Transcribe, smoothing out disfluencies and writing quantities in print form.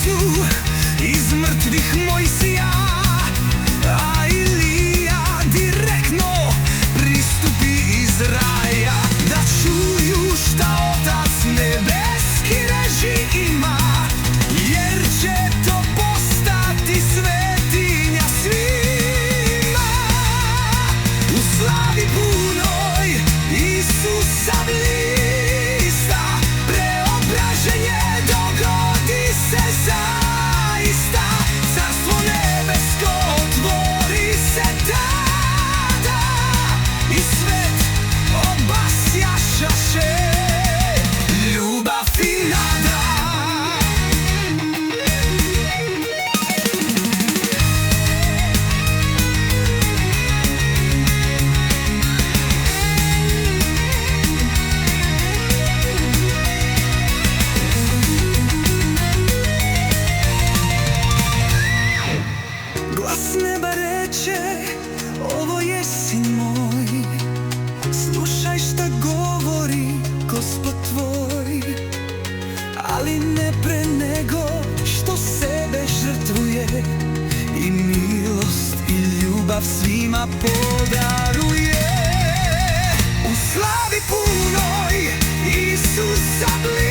su iz mrtvih Mojsija, a Ilija direktno pristupi iz raja, da čuju šta Otac nebeski reži ima, jer će to postati svetinja svima. U slavi punoj Isusa blista, preobraženje dogodi se zaista. Carstvo nebesko otvori se tada i svet obasjašaše ljubav i nada. Glas neba reče, ovo je sin moj, slušaj šta govori Gospod tvoj. Ali ne pre nego što sebe žrtvuje i milost i ljubav svima podaruje. U slavi punoj Isusa blizu,